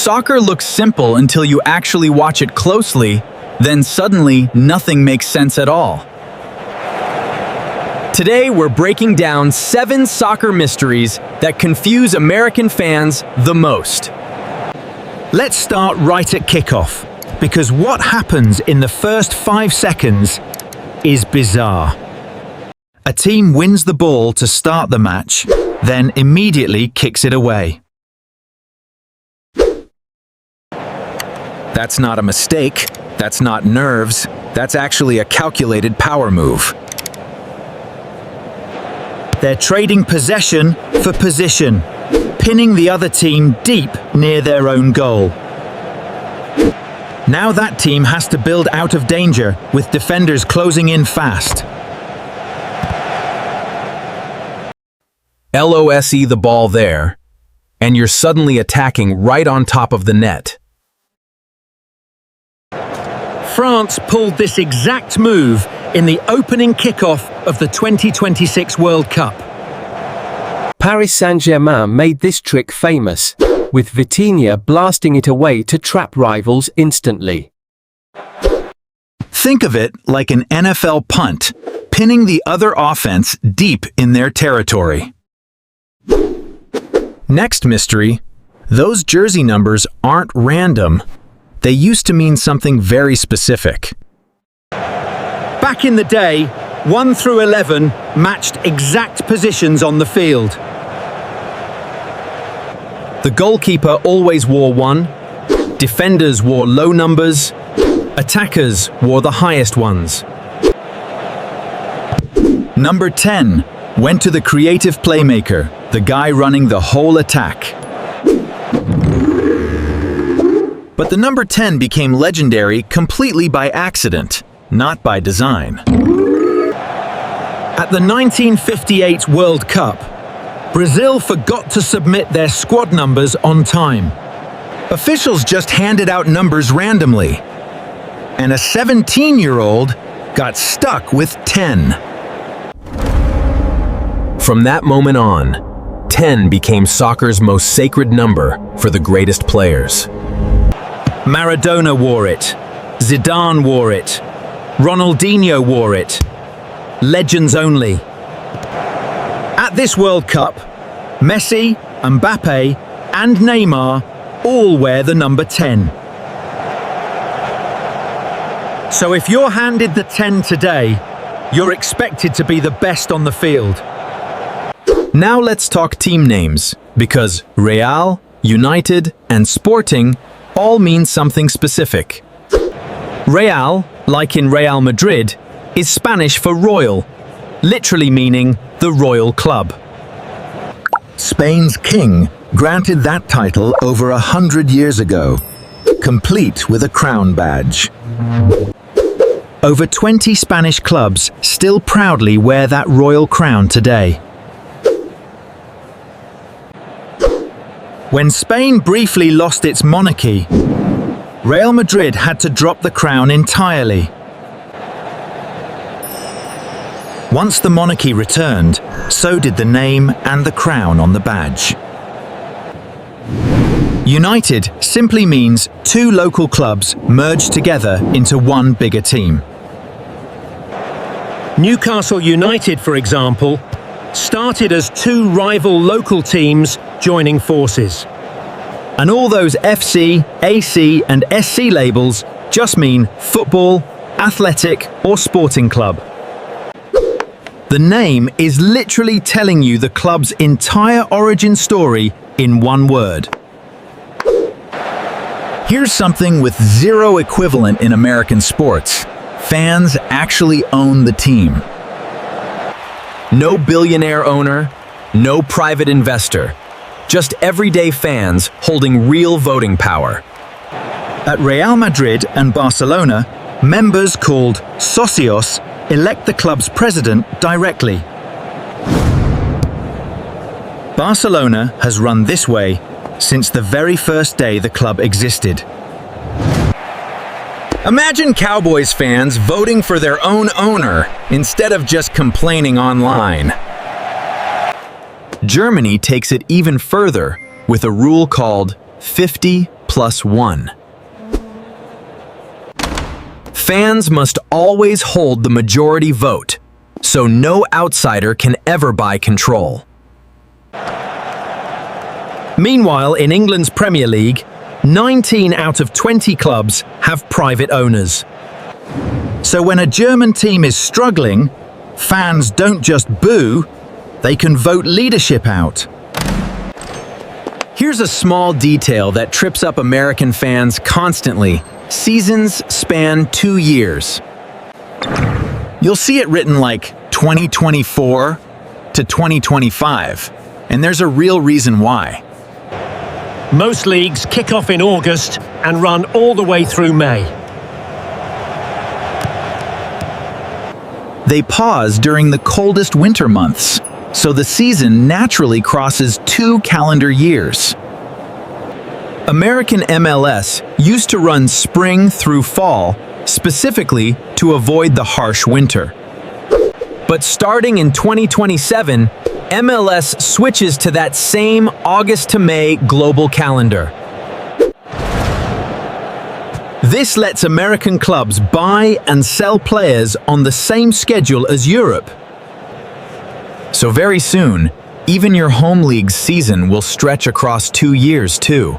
Soccer looks simple until you actually watch it closely, then suddenly nothing makes sense at all. Today we're breaking down 7 soccer mysteries that confuse American fans the most. Let's start right at kickoff, because what happens in the first 5 seconds is bizarre. A team wins the ball to start the match, then immediately kicks it away. That's not a mistake, that's not nerves, that's actually a calculated power move. They're trading possession for position, pinning the other team deep near their own goal. Now that team has to build out of danger with defenders closing in fast. LOSE the ball there, and you're suddenly attacking right on top of the net. France pulled this exact move in the opening kickoff of the 2026 World Cup. Paris Saint-Germain made this trick famous, with Vitinha blasting it away to trap rivals instantly. Think of it like an NFL punt, pinning the other offense deep in their territory. Next mystery, those jersey numbers aren't random. They used to mean something very specific. Back in the day, 1 through 11 matched exact positions on the field. The goalkeeper always wore 1, defenders wore low numbers, attackers wore the highest ones. Number 10 went to the creative playmaker, the guy running the whole attack. But the number 10 became legendary completely by accident, not by design. At the 1958 World Cup, Brazil forgot to submit their squad numbers on time. Officials just handed out numbers randomly, and a 17-year-old got stuck with 10. From that moment on, 10 became soccer's most sacred number for the greatest players. Maradona wore it, Zidane wore it, Ronaldinho wore it. Legends only. At this World Cup, Messi, Mbappe, and Neymar all wear the number 10. So if you're handed the 10 today, you're expected to be the best on the field. Now let's talk team names, because Real, United, and Sporting all mean something specific. Real, like in Real Madrid, is Spanish for royal, literally meaning the royal club. Spain's king granted that title over 100 years ago, complete with a crown badge. Over 20 Spanish clubs still proudly wear that royal crown today. When Spain briefly lost its monarchy, Real Madrid had to drop the crown entirely. Once the monarchy returned, so did the name and the crown on the badge. United simply means 2 local clubs merged together into one bigger team. Newcastle United, for example, started as 2 rival local teams joining forces. And all those FC, AC, and SC labels just mean football, athletic, or sporting club. The name is literally telling you the club's entire origin story in one word. Here's something with zero equivalent in American sports. Fans actually own the team. No billionaire owner, no private investor, just everyday fans holding real voting power. At Real Madrid and Barcelona, members called socios elect the club's president directly. Barcelona has run this way since the very first day the club existed. Imagine Cowboys fans voting for their own owner instead of just complaining online. Germany takes it even further with a rule called 50 plus 1. Fans must always hold the majority vote, so no outsider can ever buy control. Meanwhile, in England's Premier League, 19 out of 20 clubs have private owners. So when a German team is struggling, fans don't just boo, they can vote leadership out. Here's a small detail that trips up American fans constantly. Seasons span 2 years. You'll see it written like 2024 to 2025, and there's a real reason why. Most leagues kick off in August and run all the way through May. They pause during the coldest winter months, so the season naturally crosses 2 calendar years. American MLS used to run spring through fall, specifically to avoid the harsh winter. But starting in 2027, MLS switches to that same August to May global calendar. This lets American clubs buy and sell players on the same schedule as Europe. So very soon, even your home league's season will stretch across 2 years too.